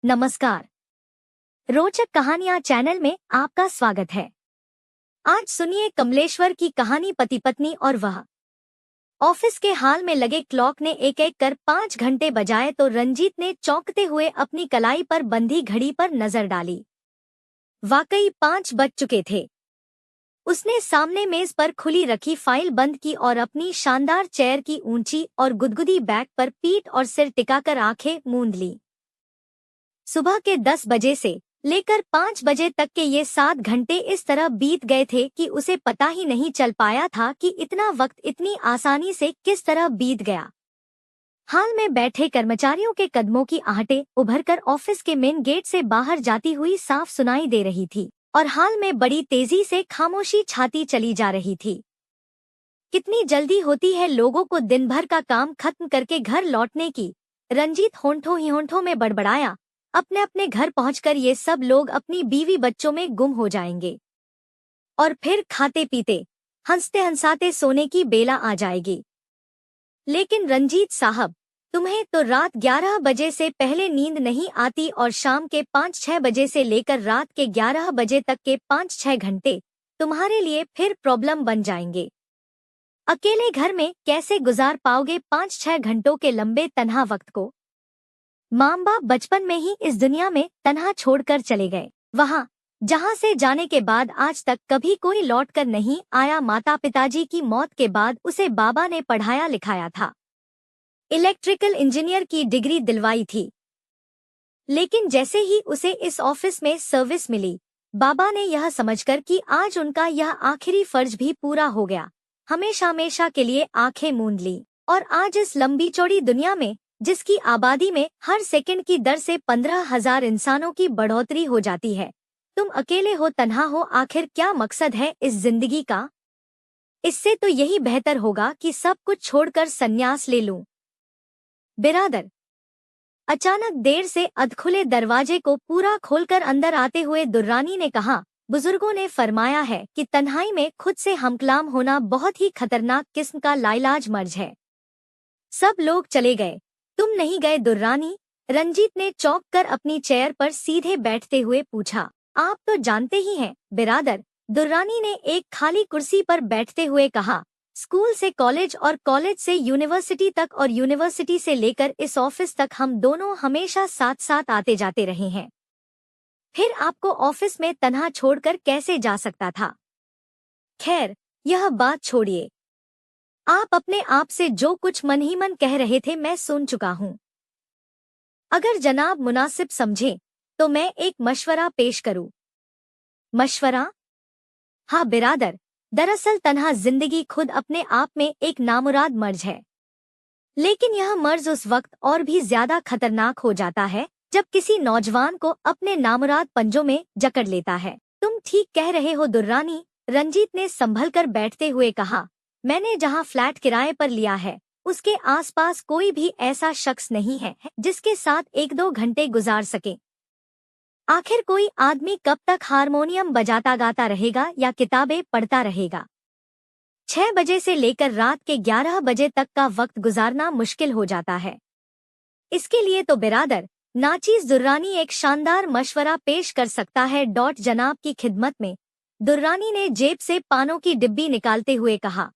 नमस्कार। रोचक कहानियां चैनल में आपका स्वागत है। आज सुनिए कमलेश्वर की कहानी पति पत्नी और वह। ऑफिस के हाल में लगे क्लॉक ने एक एक कर 5 घंटे बजाए तो रंजीत ने चौंकते हुए अपनी कलाई पर बंधी घड़ी पर नजर डाली। वाकई 5 बज चुके थे। उसने सामने मेज पर खुली रखी फाइल बंद की और अपनी शानदार चेयर की ऊंची और गुदगुदी बैक पर पीठ और सिर टिकाकर आंखें मूंद ली। सुबह के 10 बजे से लेकर 5 बजे तक के ये 7 घंटे इस तरह बीत गए थे कि उसे पता ही नहीं चल पाया था कि इतना वक्त इतनी आसानी से किस तरह बीत गया। हाल में बैठे कर्मचारियों के कदमों की आहटें उभरकर ऑफिस के मेन गेट से बाहर जाती हुई साफ सुनाई दे रही थी और हाल में बड़ी तेजी से खामोशी छाती चली जा रही थी। कितनी जल्दी होती है लोगों को दिन भर का काम खत्म करके घर लौटने की, रंजीत होंठों ही होंठों में बड़बड़ाया। अपने अपने घर पहुंचकर ये सब लोग अपनी बीवी बच्चों में गुम हो जाएंगे और फिर खाते पीते हंसते हंसाते सोने की बेला आ जाएगी। लेकिन रंजीत साहब, तुम्हें तो रात 11 बजे से पहले नींद नहीं आती और शाम के 5-6 बजे से लेकर रात के 11 बजे तक के 5-6 घंटे तुम्हारे लिए फिर प्रॉब्लम बन जाएंगे। अकेले घर में कैसे गुजार पाओगे 5-6 घंटों के लंबे तन्हा वक्त को? माँ बाप बचपन में ही इस दुनिया में तन्हा छोड़कर चले गए, वहाँ जहाँ से जाने के बाद आज तक कभी कोई लौटकर नहीं आया। माता पिताजी की मौत के बाद उसे बाबा ने पढ़ाया लिखाया था, इलेक्ट्रिकल इंजीनियर की डिग्री दिलवाई थी। लेकिन जैसे ही उसे इस ऑफिस में सर्विस मिली, बाबा ने यह समझकर कि आज उनका यह आखिरी फर्ज भी पूरा हो गया, हमेशा हमेशा के लिए आंखें मूंद ली। और आज इस लंबी चौड़ी दुनिया में, जिसकी आबादी में हर सेकंड की दर से 15,000 इंसानों की बढ़ोतरी हो जाती है, तुम अकेले हो, तन्हा हो। आखिर क्या मकसद है इस जिंदगी का? इससे तो यही बेहतर होगा कि सब कुछ छोड़कर संन्यास ले लूं। बिरादर, अचानक देर से अधखुले दरवाजे को पूरा खोलकर अंदर आते हुए दुर्रानी ने कहा, बुजुर्गों ने फरमाया है कि तन्हाई में खुद से हमकलाम होना बहुत ही खतरनाक किस्म का लाइलाज मर्ज है। सब लोग चले गए, तुम नहीं गए दुर्रानी? रंजीत ने चौंक कर अपनी चेयर पर सीधे बैठते हुए पूछा। आप तो जानते ही हैं बिरादर, दुर्रानी ने एक खाली कुर्सी पर बैठते हुए कहा। स्कूल से कॉलेज और कॉलेज से यूनिवर्सिटी तक और यूनिवर्सिटी से लेकर इस ऑफिस तक हम दोनों हमेशा साथ साथ आते जाते रहे हैं। फिर आपको ऑफिस में तन्हा छोड़कर कैसे जा सकता था? खैर, यह बात छोड़िए। आप अपने आप से जो कुछ मन ही मन कह रहे थे मैं सुन चुका हूँ। अगर जनाब मुनासिब समझे तो मैं एक मशवरा पेश करूँ। मशवरा? हाँ बिरादर, दरअसल तन्हा जिंदगी खुद अपने आप में एक नामुराद मर्ज है। लेकिन यह मर्ज उस वक्त और भी ज्यादा खतरनाक हो जाता है जब किसी नौजवान को अपने नामुराद पंजों में जकड़ लेता है। तुम ठीक कह रहे हो दुर्रानी, रंजीत ने संभल कर बैठते हुए कहा। मैंने जहाँ फ्लैट किराए पर लिया है, उसके आसपास कोई भी ऐसा शख्स नहीं है जिसके साथ 1-2 घंटे गुजार सके। आखिर कोई आदमी कब तक हारमोनियम बजाता गाता रहेगा या किताबें पढ़ता रहेगा? 6 बजे से लेकर रात के 11 बजे तक का वक्त गुजारना मुश्किल हो जाता है। इसके लिए तो बिरादर, नाचीज दुर्रानी एक शानदार मशवरा पेश कर सकता है। जनाब की खिदमत में, दुर्रानी ने जेब से पानों की डिब्बी निकालते हुए कहा।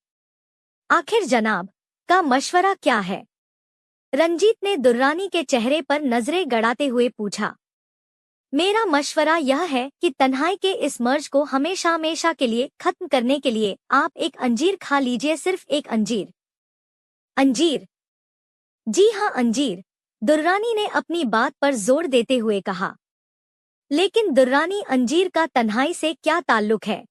आखिर जनाब का मशवरा क्या है? रंजीत ने दुर्रानी के चेहरे पर नजरें गड़ाते हुए पूछा। मेरा मशवरा यह है कि तन्हाई के इस मर्ज को हमेशा हमेशा के लिए खत्म करने के लिए आप एक अंजीर खा लीजिए, सिर्फ एक अंजीर। अंजीर? जी हाँ अंजीर, दुर्रानी ने अपनी बात पर जोर देते हुए कहा। लेकिन दुर्रानी, अंजीर का तन्हाई से क्या ताल्लुक है?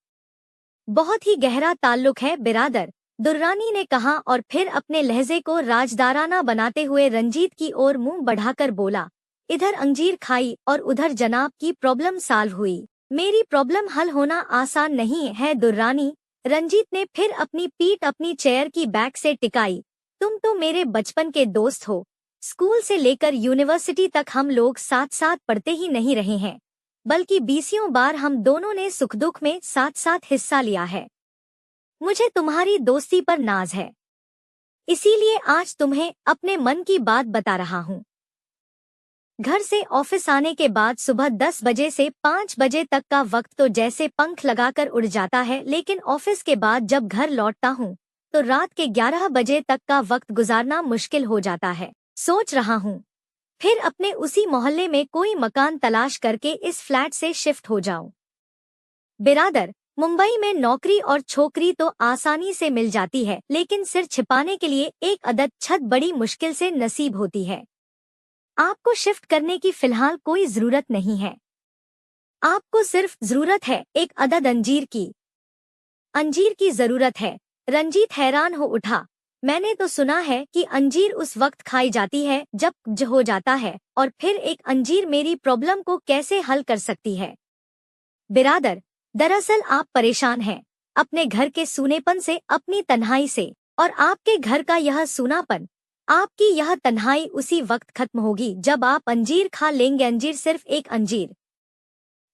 बहुत ही गहरा ताल्लुक है बिरादर, दुर्रानी ने कहा और फिर अपने लहजे को राजदाराना बनाते हुए रंजीत की ओर मुंह बढ़ाकर बोला। इधर अंजीर खाई और उधर जनाब की प्रॉब्लम सॉल्व हुई। मेरी प्रॉब्लम हल होना आसान नहीं है दुर्रानी, रंजीत ने फिर अपनी पीठ अपनी चेयर की बैक से टिकाई। तुम तो मेरे बचपन के दोस्त हो, स्कूल से लेकर यूनिवर्सिटी तक हम लोग साथ साथ पढ़ते ही नहीं रहे हैं, बल्कि बीसियों बार हम दोनों ने सुख दुख में साथ साथ हिस्सा लिया है। मुझे तुम्हारी दोस्ती पर नाज है, इसीलिए आज तुम्हें अपने मन की बात बता रहा हूँ। घर से ऑफिस आने के बाद सुबह 10 बजे से 5 बजे तक का वक्त तो जैसे पंख लगाकर उड़ जाता है, लेकिन ऑफिस के बाद जब घर लौटता हूँ तो रात के 11 बजे तक का वक्त गुजारना मुश्किल हो जाता है। सोच रहा हूँ फिर अपने उसी मोहल्ले में कोई मकान तलाश करके इस फ्लैट से शिफ्ट हो जाऊं। बिरादर, मुंबई में नौकरी और छोकरी तो आसानी से मिल जाती है, लेकिन सिर छिपाने के लिए एक अदद छत बड़ी मुश्किल से नसीब होती है। आपको शिफ्ट करने की फिलहाल कोई जरूरत नहीं है। आपको सिर्फ जरूरत है एक अदद अंजीर की। अंजीर की जरूरत है? रंजीत हैरान हो उठा। मैंने तो सुना है कि अंजीर उस वक्त खाई जाती है जब कब्ज हो जाता है, और फिर एक अंजीर मेरी प्रॉब्लम को कैसे हल कर सकती है? बिरादर, दरअसल आप परेशान हैं अपने घर के सूनेपन से, अपनी तन्हाई से, और आपके घर का यह सूनापन, आपकी यह तन्हाई उसी वक्त खत्म होगी जब आप अंजीर खा लेंगे। अंजीर, सिर्फ एक अंजीर।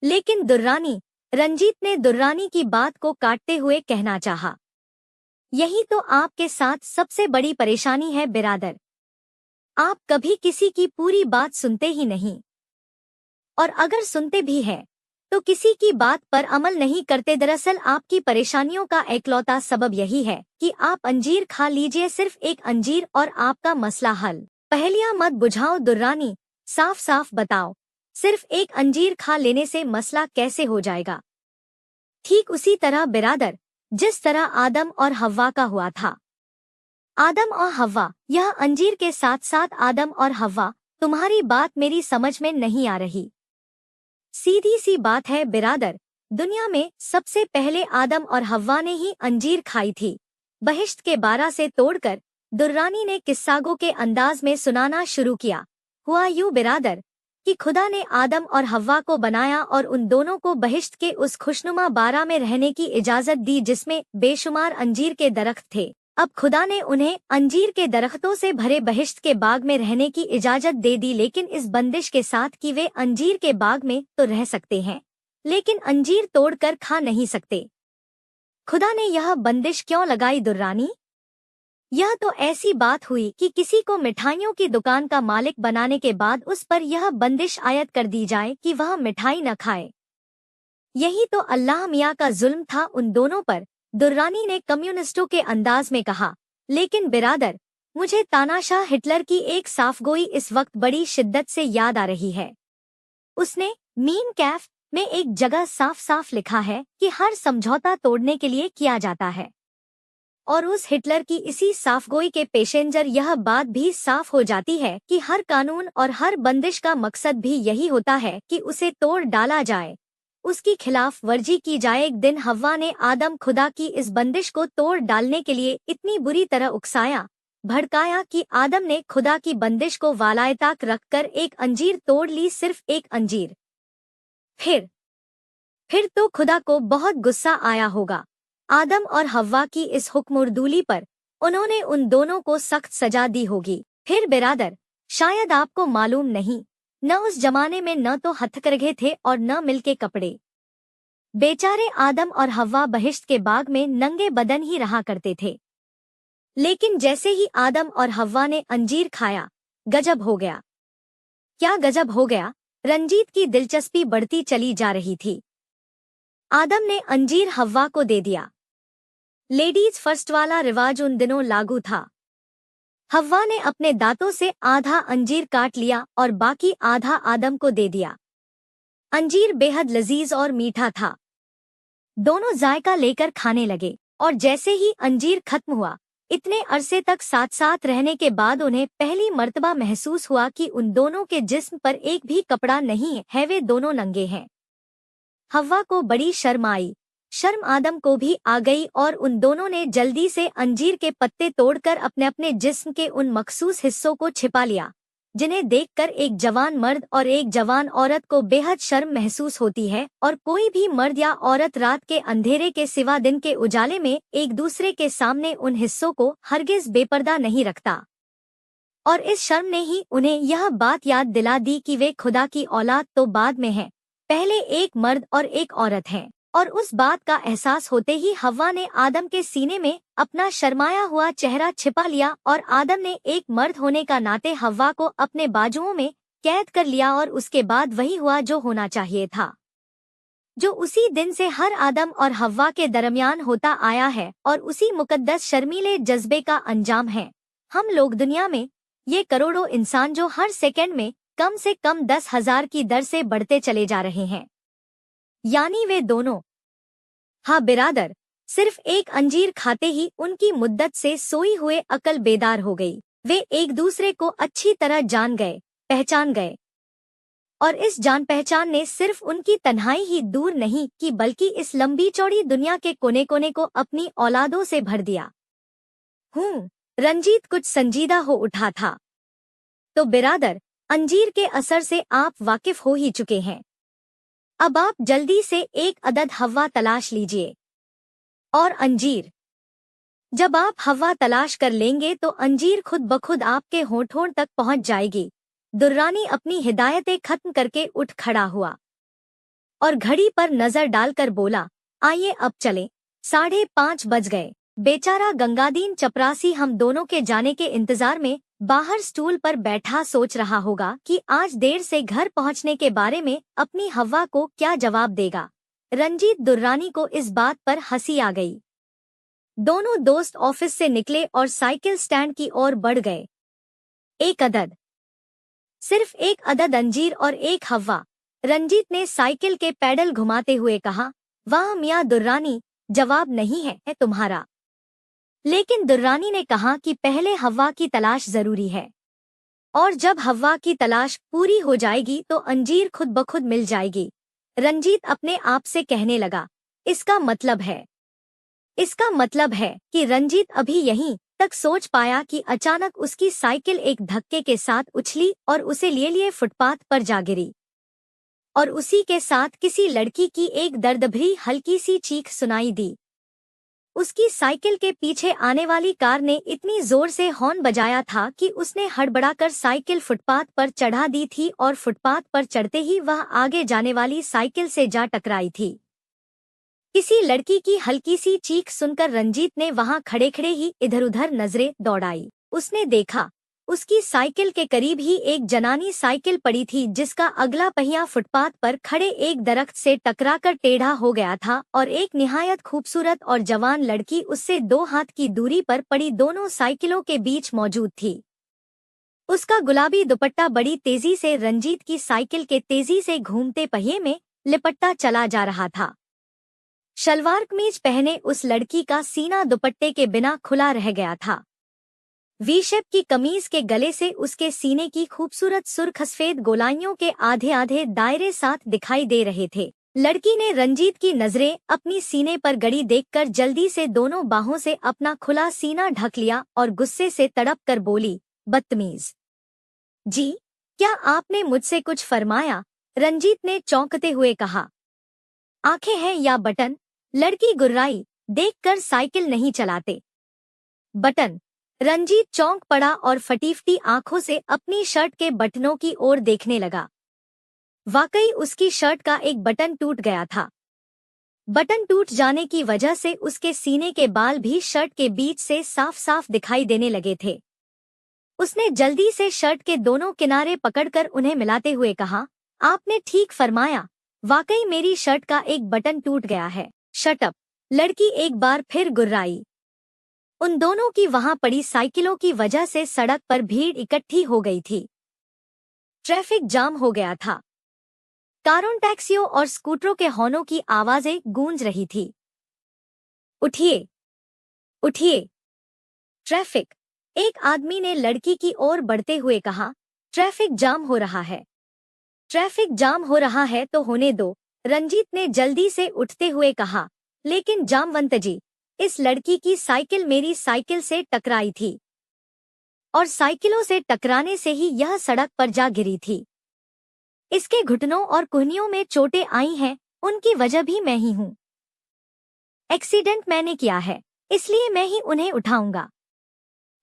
लेकिन दुर्रानी, रंजीत ने दुर्रानी की बात को काटते हुए कहना चाहा, यही तो आपके साथ सबसे बड़ी परेशानी है बिरादर। आप कभी किसी की पूरी बात सुनते ही नहीं, और अगर सुनते भी हैं तो किसी की बात पर अमल नहीं करते। दरअसल आपकी परेशानियों का एकलौता सबब यही है कि आप अंजीर खा लीजिए, सिर्फ एक अंजीर, और आपका मसला हल। पहेलियां मत बुझाओ दुर्रानी, साफ साफ बताओ, सिर्फ एक अंजीर खा लेने से मसला कैसे हो जाएगा? ठीक उसी तरह बिरादर, जिस तरह आदम और हव्वा का हुआ था। आदम और हव्वा, यह अंजीर के साथ साथ आदम और हव्वा, तुम्हारी बात मेरी समझ में नहीं आ रही। सीधी सी बात है बिरादर, दुनिया में सबसे पहले आदम और हव्वा ने ही अंजीर खाई थी। बहिश्त के बारा से तोड़कर दुर्रानी ने किस्सागो के अंदाज में सुनाना शुरू किया। हुआ यूं बिरादर कि खुदा ने आदम और हव्वा को बनाया और उन दोनों को बहिश्त के उस खुशनुमा बारा में रहने की इजाजत दी जिसमें बेशुमार अंजीर के दरख्त थे। अब खुदा ने उन्हें अंजीर के दरख्तों से भरे बहिश्त के बाग में रहने की इजाजत दे दी, लेकिन इस बंदिश के साथ कि वे अंजीर के बाग में तो रह सकते हैं, लेकिन अंजीर तोड़कर खा नहीं सकते। खुदा ने यह बंदिश क्यों लगाई दुर्रानी? यह तो ऐसी बात हुई कि किसी को मिठाइयों की दुकान का मालिक बनाने के बाद उस पर यह बंदिश आयत कर दी जाए कि वह मिठाई न खाए। यही तो अल्लाह मियाँ का जुल्म था उन दोनों पर, दुर्रानी ने कम्युनिस्टों के अंदाज में कहा। लेकिन बिरादर, मुझे तानाशाह हिटलर की एक साफगोई इस वक्त बड़ी शिद्दत से याद आ रही है। उसने मीन कैफ में एक जगह साफ साफ लिखा है कि हर समझौता तोड़ने के लिए किया जाता है, और उस हिटलर की इसी साफगोई के पेशेंजर यह बात भी साफ हो जाती है कि हर कानून और हर बंदिश का मकसद भी यही होता है कि उसे तोड़ डाला जाए, उसकी खिलाफ वर्जी की जाए। एक दिन हव्वा ने आदम खुदा की इस बंदिश को तोड़ डालने के लिए इतनी बुरी तरह उकसाया, भड़काया कि आदम ने खुदा की बंदिश को वालायताक रखकर एक अंजीर तोड़ ली, सिर्फ एक अंजीर। फिर तो खुदा को बहुत गुस्सा आया होगा आदम और हव्वा की इस हुक्मुर्दूली पर, उन्होंने उन दोनों को सख्त सजा दी होगी। फिर बिरादर, शायद आपको मालूम नहीं, न उस जमाने में न तो हथकरघे थे और न मिल के कपड़े। बेचारे आदम और हव्वा बहिश्त के बाग में नंगे बदन ही रहा करते थे। लेकिन जैसे ही आदम और हव्वा ने अंजीर खाया, गजब हो गया। क्या गजब हो गया? रंजीत की दिलचस्पी बढ़ती चली जा रही थी। आदम ने अंजीर हव्वा को दे दिया। लेडीज फर्स्ट वाला रिवाज उन दिनों लागू था। हव्वा ने अपने दांतों से आधा अंजीर काट लिया और बाकी आधा आदम को दे दिया। अंजीर बेहद लजीज और मीठा था। दोनों जायका लेकर खाने लगे, और जैसे ही अंजीर खत्म हुआ, इतने अरसे तक साथ साथ रहने के बाद उन्हें पहली मर्तबा महसूस हुआ कि उन दोनों के जिस्म पर एक भी कपड़ा नहीं है, वे दोनों नंगे हैं। हव्वा को बड़ी शर्म आई, शर्म आदम को भी आ गई, और उन दोनों ने जल्दी से अंजीर के पत्ते तोड़कर अपने अपने जिस्म के उन मखसूस हिस्सों को छिपा लिया जिन्हें देखकर एक जवान मर्द और एक जवान औरत को बेहद शर्म महसूस होती है, और कोई भी मर्द या औरत रात के अंधेरे के सिवा दिन के उजाले में एक दूसरे के सामने उन हिस्सों को हरगिज बेपर्दा नहीं रखता। और इस शर्म ने ही उन्हें यह बात याद दिला दी कि वे खुदा की औलाद तो बाद में हैं, पहले एक मर्द और एक औरत हैं। और उस बात का एहसास होते ही हव्वा ने आदम के सीने में अपना शर्माया हुआ चेहरा छिपा लिया, और आदम ने एक मर्द होने का नाते हव्वा को अपने बाजुओं में कैद कर लिया और उसके बाद वही हुआ जो होना चाहिए था, जो उसी दिन से हर आदम और हव्वा के दरमियान होता आया है और उसी मुकद्दस शर्मीले जज्बे का अंजाम है। हम लोग दुनिया में ये करोड़ों इंसान जो हर सेकंड में कम से कम 10,000 की दर से बढ़ते चले जा रहे हैं, यानी वे दोनों। हाँ बिरादर, सिर्फ एक अंजीर खाते ही उनकी मुद्दत से सोई हुए अकल बेदार हो गई। वे एक दूसरे को अच्छी तरह जान गए, पहचान गए, और इस जान पहचान ने सिर्फ उनकी तन्हाई ही दूर नहीं की बल्कि इस लंबी चौड़ी दुनिया के कोने कोने को अपनी औलादों से भर दिया। रंजीत कुछ संजीदा हो उठा था। तो बिरादर, अंजीर के असर से आप वाकिफ हो ही चुके हैं। अब आप जल्दी से एक अदद हव्वा तलाश लीजिए। और अंजीर, जब आप हव्वा तलाश कर लेंगे तो अंजीर खुद ब खुद आपके होंठों तक पहुंच जाएगी। दुर्रानी अपनी हिदायतें खत्म करके उठ खड़ा हुआ और घड़ी पर नजर डालकर बोला, आइए अब चलें। 5:30 बज गए। बेचारा गंगादीन चपरासी हम दोनों के जाने के इंतजार में बाहर स्टूल पर बैठा सोच रहा होगा कि आज देर से घर पहुंचने के बारे में अपनी हव्वा को क्या जवाब देगा। रंजीत दुर्रानी को इस बात पर हंसी आ गई। दोनों दोस्त ऑफिस से निकले और साइकिल स्टैंड की ओर बढ़ गए। एक अदद, सिर्फ एक अदद अंजीर और एक हव्वा, रंजीत ने साइकिल के पैडल घुमाते हुए कहा। वाह मियां दुर्रानी, जवाब नहीं है तुम्हारा। लेकिन दुर्रानी ने कहा कि पहले हव्वा की तलाश जरूरी है, और जब हव्वा की तलाश पूरी हो जाएगी तो अंजीर खुद ब खुद मिल जाएगी। रंजीत अपने आप से कहने लगा, इसका मतलब है कि रंजीत अभी यहीं तक सोच पाया कि अचानक उसकी साइकिल एक धक्के के साथ उछली और उसे लिए फुटपाथ पर जा गिरी, और उसी के साथ किसी लड़की की एक दर्दभरी हल्की सी चीख सुनाई दी। उसकी साइकिल के पीछे आने वाली कार ने इतनी जोर से हॉर्न बजाया था कि उसने हड़बड़ाकर साइकिल फुटपाथ पर चढ़ा दी थी और फुटपाथ पर चढ़ते ही वह आगे जाने वाली साइकिल से जा टकराई थी। किसी लड़की की हल्की सी चीख सुनकर रंजीत ने वहां खड़े खड़े ही इधर उधर नजरें दौड़ाई। उसने देखा, उसकी साइकिल के करीब ही एक जनानी साइकिल पड़ी थी जिसका अगला पहिया फुटपाथ पर खड़े एक दरख्त से टकराकर टेढ़ा हो गया था और एक निहायत खूबसूरत और जवान लड़की उससे 2 हाथ की दूरी पर पड़ी दोनों साइकिलों के बीच मौजूद थी। उसका गुलाबी दुपट्टा बड़ी तेजी से रंजीत की साइकिल के तेजी से घूमते पहिए में लिपटता चला जा रहा था। शलवार कमीज पहने उस लड़की का सीना दुपट्टे के बिना खुला रह गया था। वी शेप की कमीज के गले से उसके सीने की खूबसूरत सुर्ख-सफेद गोलाइयों के आधे आधे दायरे साथ दिखाई दे रहे थे। लड़की ने रंजीत की नजरें अपनी सीने पर गड़ी देखकर जल्दी से दोनों बाहों से अपना खुला सीना ढक लिया और गुस्से से तड़प कर बोली, बदतमीज। जी, क्या आपने मुझसे कुछ फरमाया? रंजीत ने चौंकते हुए कहा। आंखें हैं या बटन? लड़की गुर्राई, देखकर साइकिल नहीं चलाते। बटन। रंजीत चौंक पड़ा और फटीफटी आंखों से अपनी शर्ट के बटनों की ओर देखने लगा। वाकई उसकी शर्ट का एक बटन टूट गया था। बटन टूट जाने की वजह से उसके सीने के बाल भी शर्ट के बीच से साफ साफ दिखाई देने लगे थे। उसने जल्दी से शर्ट के दोनों किनारे पकड़कर उन्हें मिलाते हुए कहा, आपने ठीक फरमाया, वाकई मेरी शर्ट का एक बटन टूट गया है। Shut up. लड़की एक बार फिर गुर्राई। उन दोनों की वहां पड़ी साइकिलों की वजह से सड़क पर भीड़ इकट्ठी हो गई थी। ट्रैफिक जाम हो गया था। कारों, टैक्सियों और स्कूटरों के हॉर्नों की आवाजें गूंज रही थी। उठिए, उठिए। ट्रैफिक। एक आदमी ने लड़की की ओर बढ़ते हुए कहा, ट्रैफिक जाम हो रहा है। ट्रैफिक जाम हो रहा है तो होने दो, रंजीत ने जल्दी से उठते हुए कहा। लेकिन जामवंत जी, इस लड़की की साइकिल मेरी साइकिल से टकराई थी और साइकिलों से टकराने से ही यह सड़क पर जा गिरी थी। इसके घुटनों और कुहनियों में चोटें आई हैं, उनकी वजह भी मैं ही हूँ। एक्सीडेंट मैंने किया है, इसलिए मैं ही उन्हें उठाऊंगा।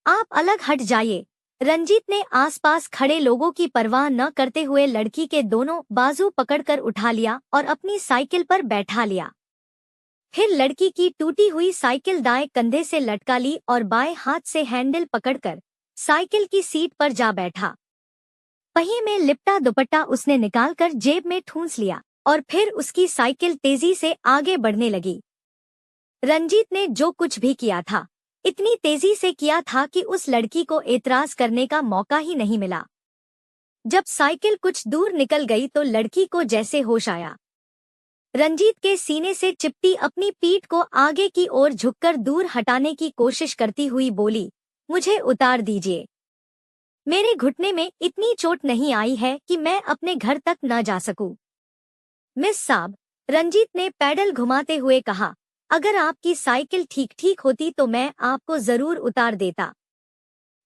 आप अलग हट जाइए। रंजीत ने आसपास खड़े लोगों की परवाह न करते हुए लड़की के दोनों बाजू पकड़कर उठा लिया और अपनी साइकिल पर बैठा लिया। फिर लड़की की टूटी हुई साइकिल दाएं कंधे से लटका ली और बाएं हाथ से हैंडल पकड़कर साइकिल की सीट पर जा बैठा। पहिए में लिपटा दुपट्टा उसने निकालकर जेब में ठूंस लिया और फिर उसकी साइकिल तेजी से आगे बढ़ने लगी। रंजीत ने जो कुछ भी किया था इतनी तेजी से किया था कि उस लड़की को एतराज करने का मौका ही नहीं मिला। जब साइकिल कुछ दूर निकल गई तो लड़की को जैसे होश आया। रंजीत के सीने से चिपटी अपनी पीठ को आगे की ओर झुककर दूर हटाने की कोशिश करती हुई बोली, मुझे उतार दीजिए। मेरे घुटने में इतनी चोट नहीं आई है कि मैं अपने घर तक न जा सकूं। मिस साब, रंजीत ने पैडल घुमाते हुए कहा, अगर आपकी साइकिल ठीक ठीक होती तो मैं आपको जरूर उतार देता,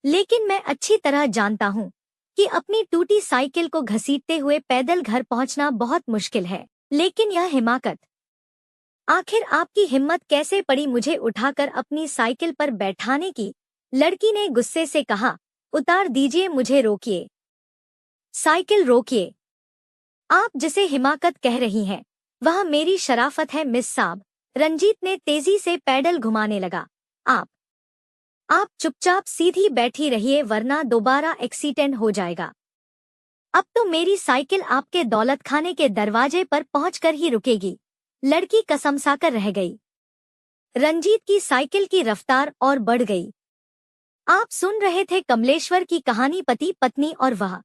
लेकिन मैं अच्छी तरह जानता हूँ कि अपनी टूटी साइकिल को घसीटते हुए पैदल घर पहुँचना बहुत मुश्किल है। लेकिन यह हिमाकत, आखिर आपकी हिम्मत कैसे पड़ी मुझे उठाकर अपनी साइकिल पर बैठाने की? लड़की ने गुस्से से कहा, उतार दीजिए मुझे, रोकिए, साइकिल रोकिए। आप जिसे हिमाकत कह रही हैं वह मेरी शराफत है मिस साब। रंजीत ने तेजी से पैडल घुमाने लगा। आप चुपचाप सीधी बैठी रहिए वरना दोबारा एक्सीडेंट हो जाएगा। अब तो मेरी साइकिल आपके दौलत खाने के दरवाजे पर पहुंचकर ही रुकेगी। लड़की कसमसाकर रह गई। रंजीत की साइकिल की रफ्तार और बढ़ गई। आप सुन रहे थे कमलेश्वर की कहानी, पति पत्नी और वह।